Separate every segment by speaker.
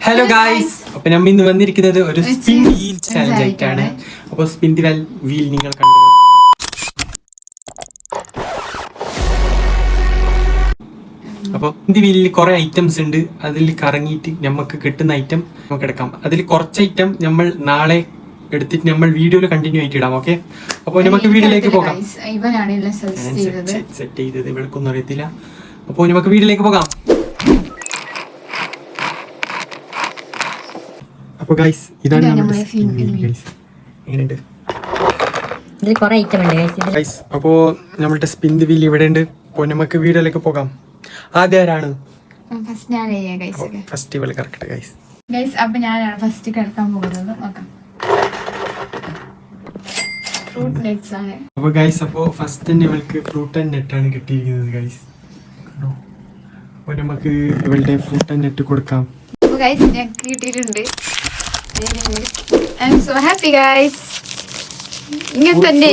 Speaker 1: Hello guys, അപ്പൊ നമ്മൾ ഇന്ന് വന്നിരിക്കുന്നത് ഒരു സ്പിൻ വീൽ ചാലഞ്ച് ആയിട്ടാണ്. അപ്പോൾ സ്പിൻ ദി വീൽ നിങ്ങൾ കണ്ടു. അപ്പോൾ ഈ വീലിൽ കുറെ ഐറ്റംസ് ഉണ്ട്. അതിൽ കറങ്ങിയിട്ട് നമുക്ക് കിട്ടുന്ന ഐറ്റം നമുക്ക് എടുക്കാം. അതിൽ കുറച്ച് ഐറ്റം നമ്മൾ നാളെ എടുത്തിട്ട് നമ്മൾ വീഡിയോയിൽ കണ്ടിന്യൂ ആയിട്ട് ഇടാം. ഓക്കെ, അപ്പോൾ നമുക്ക് വീഡിയോയിലേക്ക് പോകാം. സെറ്റ് ചെയ്തത് ഇവൾക്കൊന്നും അറിയത്തില്ല. അപ്പോൾ നമുക്ക് വീഡിയോയിലേക്ക് പോകാം. അപ്പോൾ ഗൈസ്, ഇതാണ് നമ്മുടെ സ്പിൻ വീൽ ഗൈസ്. എങ്ങനെയുണ്ട്?
Speaker 2: ഇതിൽ കുറേ ഐറ്റം ഉണ്ട്
Speaker 1: ഗൈസ്. അപ്പോൾ നമ്മുടെ സ്പിൻ വീൽ ഇവിടെ ഉണ്ട്. അപ്പോൾ നമുക്ക് വീഡിയോയിലേക്ക് പോകാം. ആദ്യം ആരാണ്? ഫസ്റ്റ് ഇവൾ കറക്കട്ടെ ഗൈസ്.
Speaker 3: അപ്പൊ ഞാനാണ് ഫസ്റ്റ് കിടക്കാൻ പോകുന്നത്. നോക്കാം. ഫ്രൂട്ട് നെറ്റ്സ് ആണ്.
Speaker 1: അപ്പോൾ ഗൈസ്, അപ്പോൾ ഫസ്റ്റ് തന്നെ ഇവൾക്ക് ഫ്രൂട്ട് ആൻഡ് നെറ്റ് ആണ് കിട്ടിയിരിക്കുന്നത് ഗൈസ്. അപ്പോൾ നമുക്ക് ഇവളുടെ ഫ്രൂട്ട് ആൻഡ് നെറ്റ് കൊടുക്കാം.
Speaker 3: അപ്പോൾ ഗൈസ്, ഞങ്ങൾക്ക് കിട്ടിയിട്ടുണ്ട്. I am so happy guys. ഇങ്ങനത്തെ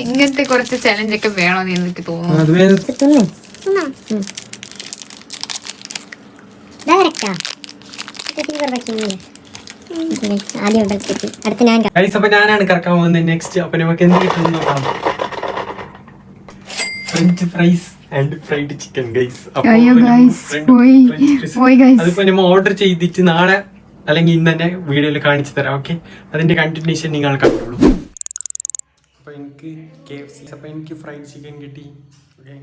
Speaker 3: ഇങ്ങനത്തെ കുറച്ച് ചലഞ്ച് ഒക്കെ വേണമെന്ന് എനിക്ക് തോന്നുന്നു.
Speaker 1: അപ്പൊ ഞാനാണ് കറക്കാൻ പോകുന്നത് നെക്സ്റ്റ്. അപ്പൊ നമുക്ക് എന്ത് കിട്ടും നോക്കാം. French fries and fried chicken guys. അതിപ്പോ നമ്മൾ ഓർഡർ ചെയ്തിട്ട് നാളെ അല്ലെങ്കിൽ ഇന്ന് തന്നെ വീഡിയോയിൽ കാണിച്ചു തരാം. ഓക്കെ, അതിന്റെ കണ്ടിന്യൂഷൻ നിങ്ങൾ കണ്ടോളൂ. അപ്പൊ എനിക്ക് KFC, അപ്പൊ എനിക്ക് ഫ്രൈഡ് ചിക്കൻ കിട്ടി. ഓക്കെ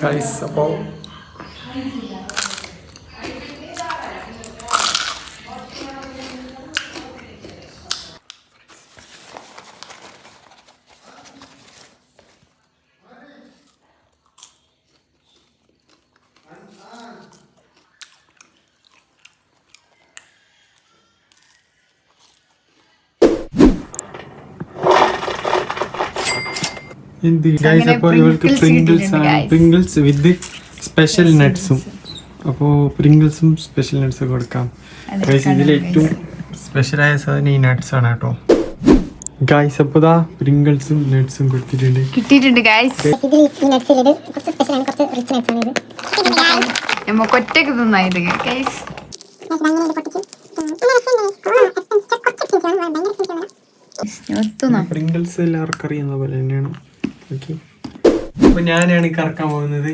Speaker 1: ഗൈസ്, അപ്പോ ഇവൾക്ക് പ്രിങ്കിൾസ് വിത്ത് സ്പെഷ്യൽ നട്ട്സും. അപ്പോൾ പ്രിങ്കിൾസും സ്പെഷ്യൽ നട്ട്സും കൊടുക്കാം ഗൈസ്. ഇതിൽ ഏറ്റവും സ്പെഷ്യലായ സാധനം ഈ നട്ട്സ് ആണ് കേട്ടോ ഗൈസ്. അപ്പോൾ ദാ പ്രിങ്കിൾസും നട്ട്സും
Speaker 3: കിട്ടിയിട്ടുണ്ട് ഗൈസ്. നമുക്ക് ഒറ്റക്ക് തിന്നായത് ഗൈസ്.
Speaker 1: പ്രിങ്കിൾസ് എല്ലാവർക്കും അറിയുന്ന പോലെ തന്നെയാണ്. ഓക്കെ, അപ്പൊ ഞാനാണ് കറക്കാൻ പോകുന്നത്.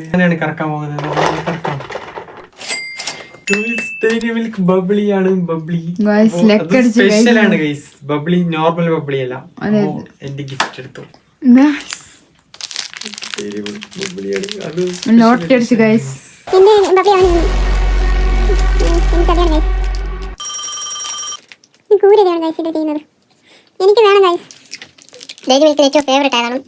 Speaker 1: മിൽക്ക് ബബ്ലി ആണ്. ബബ്ലി സ്പെഷ്യൽ ആണ് ഗൈസ്. ബബ്ലി നോർമൽ ബബ്ലി അല്ല. എന്റെ ഗിഫ്റ്റ് എടുത്തു.
Speaker 2: എനിക്ക് വേണം ഗൈസ്. ഡെയിലി മിൽക്കിൽ ഏറ്റവും ഫേവറേറ്റ് ആയതാണ്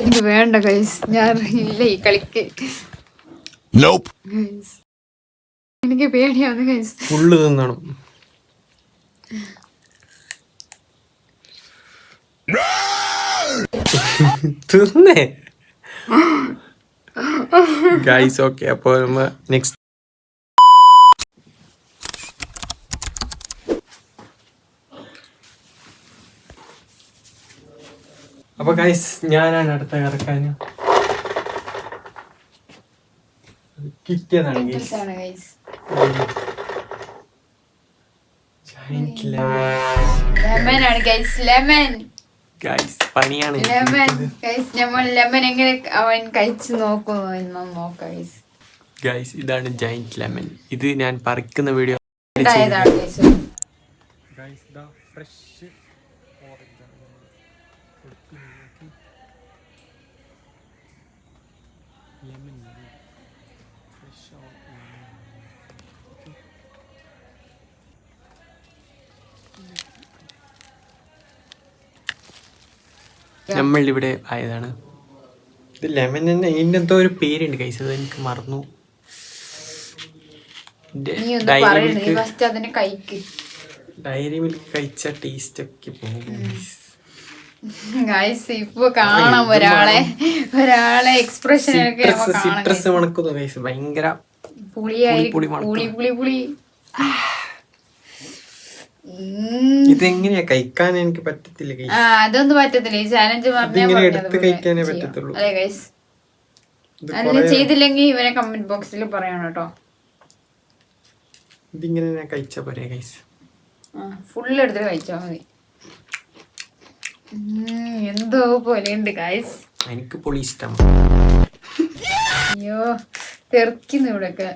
Speaker 3: എനിക്ക് വേണ്ട ഗൈസ്. ഞാൻ ഇല്ല ഈ കളിക്ക്. എനിക്ക് പേടിയാണ് ഗൈസ്.
Speaker 1: ഫുള്ള് തിന്നണം. തിന്നേ ഗൈസ്. ഓക്കെ, അപ്പോൾ നെക്സ്റ്റ്. അപ്പൊ ഗൈസ്, ഞാനാണ് അടുത്ത കറക്കാൻ. കിട്ടിയതാണ് ഗൈസ്.
Speaker 3: ലെമൺ ആണ് ഗൈസ്. ലെമൺ
Speaker 1: ഗൈസ്, പണിയാണ്.
Speaker 3: ലെമൺ എങ്ങനെ അവൻ കഴിച്ചു നോക്കുന്നു നോക്കാം
Speaker 1: ഗൈസ്. ഇതാണ് ജൈന്റ് ലെമൺ. ഇത് ഞാൻ പറിക്കുന്ന വീഡിയോ. നമ്മളിവിടെ ആയതാണ്. ഇത് ലെമൺ തന്നെ. ഇതിൻ്റെ എന്തോ ഒരു പേരുണ്ട് ഗൈസ്, അത് എനിക്ക് മറന്നു. ഡയറി മിൽക്ക് കഴിച്ച ടേസ്റ്റ് ഒക്കെ പോകും.
Speaker 3: ഗൈസ് ഇപ്പൊ കാണാം ഒരാളെ എക്സ്പ്രഷൻ ഒക്കെ
Speaker 1: സിട്രസ് മണക്കുന്നു ഗൈസ്. ഭയങ്കര
Speaker 3: പുളി.
Speaker 1: ഇതെങ്ങനെയാ കഴിക്കാൻ എനിക്ക് പറ്റത്തില്ല ഗൈസ്.
Speaker 3: അതൊന്നും പറ്റത്തില്ല. ഈ ചാലഞ്ച്
Speaker 1: ഇതിങ്ങനെ എടുത്ത് കഴിക്കാനേ പറ്റത്തുള്ളൂ.
Speaker 3: അതെ ഗൈസ്, അല്ല ചെയ്തില്ലെങ്കിൽ ഇവരെ കമന്റ് ബോക്സിൽ പറയണം കേട്ടോ.
Speaker 1: ഇതിങ്ങനെ ഞാൻ കഴിച്ചാ പോരെ ഗൈസ്.
Speaker 3: ഫുള്ള് എടുത്തിട്ട് കഴിച്ചാ മതി. എന്തോ പോലെയുണ്ട് ഗൈസ്.
Speaker 1: എനിക്ക് പുളി ഇഷ്ടം.
Speaker 3: അയ്യോ തെറിക്കുന്നു ഇവിടെയൊക്കെ.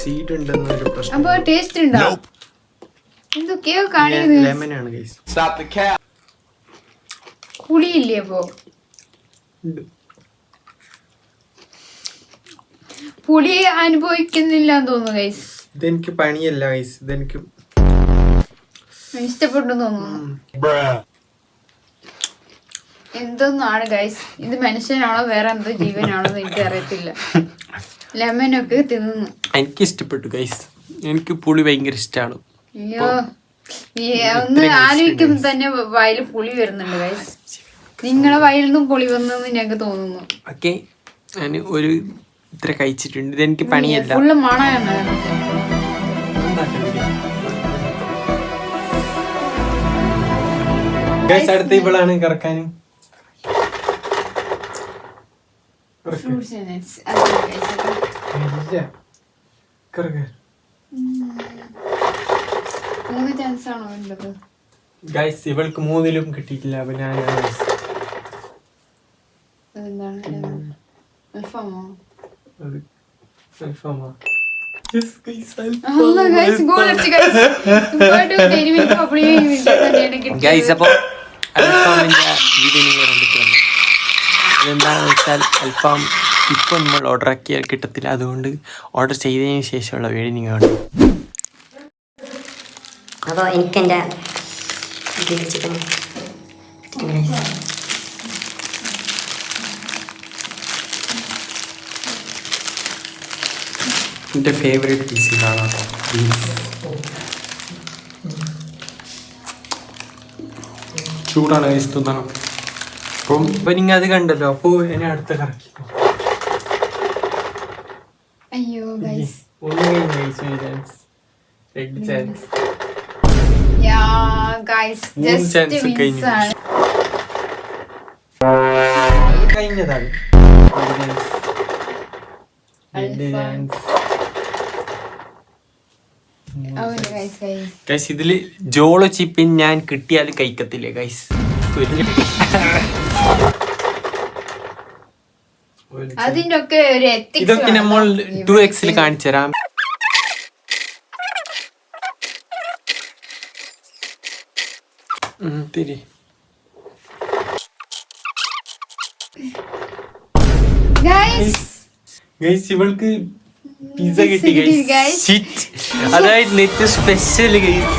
Speaker 1: സീഡ് ഉണ്ടെന്നൊരു പ്രശ്നം.
Speaker 3: അപ്പൊ ടേസ്റ്റ് ഉണ്ടോ? എന്തൊക്കെയോ കാണിക്കുന്നത്.
Speaker 1: ലെമനാണ് ഗൈസ്.
Speaker 3: പുളിയില്ലേ അപ്പൊ? പുളി അനുഭവിക്കുന്നില്ല എന്ന് തോന്നുന്നു ഗൈസ്.
Speaker 1: ഇതെനിക്ക് പണിയല്ല ഗൈസ്, ഇതെനിക്ക്
Speaker 3: ഇഷ്ടപ്പെട്ടു തോന്നുന്നു. എന്തോന്നാണ് ഗൈസ് ഇത്? മനുഷ്യനാണോ വേറെ എന്തോ ജീവനാണോ എന്ന് എനിക്ക് അറിയത്തില്ല. ലെമനൊക്കെ തിന്നു.
Speaker 1: എനിക്ക് ഇഷ്ടപ്പെട്ടു ഗൈസ്. എനിക്ക് പുളി ഭയങ്കര ഇഷ്ടമാണ്.
Speaker 3: അയ്യോ ഒന്ന് ആലോചിക്കുമ്പോ തന്നെ വായിൽ പുളി വരുന്നുണ്ട് ഗൈസ്. നിങ്ങളെ വായിൽ നിന്നും പുളി വന്നെന്ന് ഞങ്ങൾക്ക് തോന്നുന്നു.
Speaker 1: ഓക്കെ, ഞാൻ ഒരു ഇത്ര കഴിച്ചിട്ടുണ്ട്. ഇതെനിക്ക് പണിയല്ല.
Speaker 3: ഫുള്ള് മണമാണ്.
Speaker 1: അടുത്ത ഇവളാണ് കറക്കാനും. ഗൈസ് ഇവൾക്ക് 3 കിട്ടിയിട്ടില്ല. അപ്പൊ ഞാൻ ഗൈസ് അപ്പൊ അൽഫാമിന്റെ വീഡിയോ നിങ്ങൾ കണ്ടിട്ടുണ്ട്. അതെന്താണെന്ന് വെച്ചാൽ അൽഫാം ഇപ്പം നമ്മൾ ഓർഡർ ആക്കിയാൽ കിട്ടത്തില്ല. അതുകൊണ്ട് ഓർഡർ ചെയ്തതിന് ശേഷമുള്ള വീഡിയോ നിങ്ങൾ കണ്ടു.
Speaker 2: അപ്പോൾ എനിക്കെൻ്റെ ചിക്കൻ
Speaker 1: എൻ്റെ ഫേവറേറ്റ് പീസ് ഇതാണ്. ചൂടാണ് ഗൈസ് തിന്നണം. അപ്പം ഇപ്പൊ നിങ്ങൾ അത് കണ്ടല്ലോ. അപ്പൊ എന്നെ അടുത്ത കറക്കി
Speaker 3: അയ്യോ ഗൈസ്
Speaker 1: കഴിഞ്ഞതാണ്. ഗൈസ് ഇതില് ജോളോ ചിപ്പിൻ ഞാൻ കിട്ടിയാൽ കഴിക്കത്തില്ലേ ഗൈസ്.
Speaker 3: അതിനൊക്കെ ഒരു
Speaker 1: ഇതൊക്കെ നമ്മൾ 2x കാണിച്ചു തരാം. തിരി ഗൈസ് ഇവൾക്ക് പിസ്സ കിട്ടി ഗൈസ്. അതായത് നെറ്റ് സ്പെഷ്യൽ ഗൈസ്.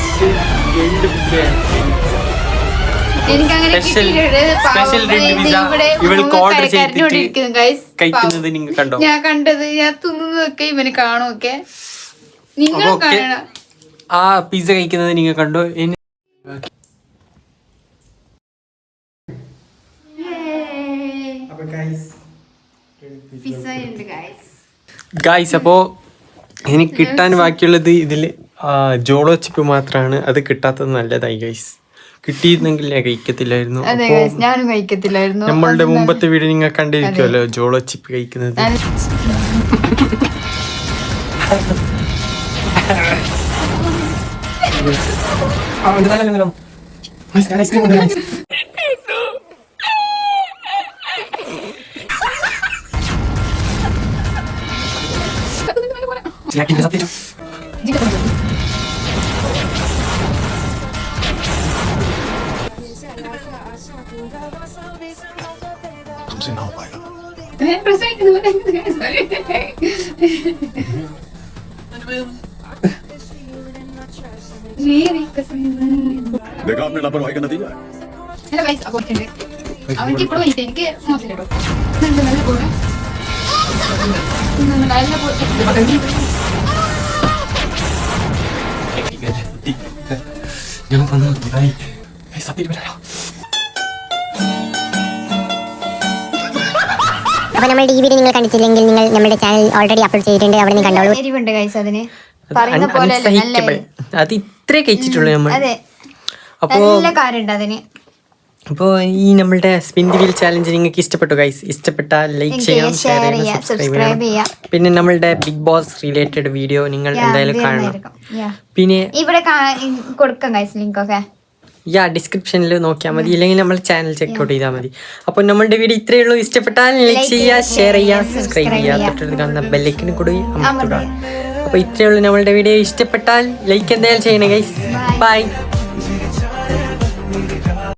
Speaker 1: സ്പെഷ്യൽ ഇവൾക്ക് ഓർഡർ ചെയ്തിട്ട് കഴിക്കുന്നത് നിങ്ങൾ കണ്ടോ?
Speaker 3: ഞാൻ കണ്ടത്, ഞാൻ തിന്നുന്നതൊക്കെ ഇവന് കാണുമൊക്കെ. നിങ്ങൾ കാണണം.
Speaker 1: ആ പിസ്സ കഴിക്കുന്നത് നിങ്ങൾ കണ്ടോ? ഗൈസ് അപ്പോ എനിക്ക് കിട്ടാൻ ബാക്കിയുള്ളത് ഇതില് ജോളോ ചിപ്പ് മാത്രമാണ്. അത് കിട്ടാത്തത് നല്ലതായി ഗൈസ്. കിട്ടിയിരുന്നെങ്കിൽ ഞാൻ കഴിക്കത്തില്ലായിരുന്നു.
Speaker 3: ഞാനും കഴിക്കത്തില്ലായിരുന്നു.
Speaker 1: നമ്മളുടെ മുമ്പത്തെ വീഡിയോ നിങ്ങൾ കണ്ടിരിക്കുമല്ലോ ജോളോ ചിപ്പ് കഴിക്കുന്നത്.
Speaker 4: हमसे ना हो पाएगा। देखा आपने लापरवाही का नतीजा है।
Speaker 3: അവർക്ക് ഇപ്പോഴും എനിക്ക് മോശം നല്ല പോലെ
Speaker 2: അപ്പോൾ നമ്മുടെ ഈ വീഡിയോ നിങ്ങൾ കണ്ടിട്ടില്ലെങ്കിൽ നിങ്ങൾ നമ്മുടെ ചാനൽ ഓൾറെഡി അപ്ലോഡ് ചെയ്തിട്ടുണ്ട്, അവിടെ നിന്ന് കണ്ടോളൂ.
Speaker 3: എരിവുണ്ട് ഗൈസ് അതിന് പറയുന്ന പോലെ
Speaker 5: അൺസഹിക്കബിൾ. അത് ഇത്രേ കഴിച്ചിട്ടുള്ളൂ നമ്മൾ.
Speaker 3: അതെ
Speaker 5: അപ്പോൾ
Speaker 3: നല്ല കാര്യമുണ്ട് അതിന്.
Speaker 5: അപ്പോൾ ഈ നമ്മളുടെ സ്പിൻ ദി വീൽ ചാലഞ്ച് നിങ്ങൾക്ക് ഇഷ്ടപ്പെട്ടു ഗൈസ്? ഇഷ്ടപ്പെട്ടാൽ ലൈക്ക് ചെയ്യാം, ഷെയർ ചെയ്യാം, സബ്സ്ക്രൈബ് ചെയ്യാം. പിന്നെ നമ്മളുടെ ബിഗ് ബോസ് റിലേറ്റഡ് വീഡിയോ നിങ്ങൾ എന്തായാലും കാണണം. പിന്നെ
Speaker 3: ഇവിടെ കൊടുക്കാം ഗൈസ് ലിങ്ക് ഒക്കെ.
Speaker 5: ഡിസ്ക്രിപ്ഷനിൽ നോക്കിയാൽ മതി, ഇല്ലെങ്കിൽ നമ്മൾ ചാനൽ ചെക്കൗട്ട് ചെയ്താൽ മതി. അപ്പോൾ നമ്മളുടെ വീഡിയോ ഇത്രയേ ഉള്ളൂ. ഇഷ്ടപ്പെട്ടാൽ ലൈക്ക് ചെയ്യുക, ഷെയർ ചെയ്യുക, സബ്സ്ക്രൈബ് ചെയ്യുക, തൊട്ടടുത്ത് കാണുന്ന ബെല്ലൈക്കന് കൂടി അമർത്തുക. അപ്പോൾ ഇത്രയേ ഉള്ളൂ നമ്മളുടെ വീഡിയോ. ഇഷ്ടപ്പെട്ടാൽ ലൈക്ക് എന്തായാലും ചെയ്യണേ ഗൈസ്. ബൈ.